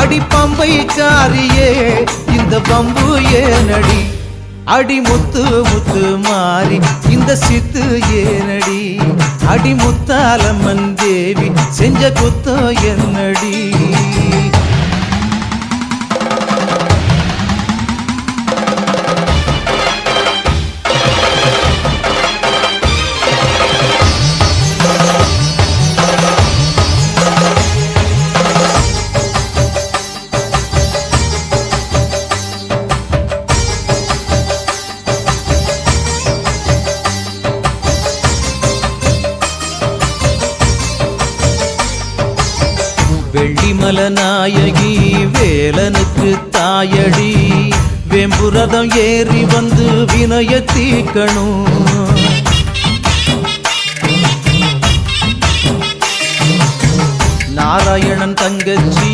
அடி பம்பை காரியே இந்த பம்பு ஏனடி அடி முத்து முத்து மாறி இந்த சித்து ஏனடி அடி முத்தாலம்மன் தேவி செஞ்ச குத்தோ என்னடி வெள்ளிமல நாயகி வேலனுக்கு தாயடி வேம்புரதம் ஏறி வந்து வினய தீக்கணும் நாராயணன் தங்கச்சி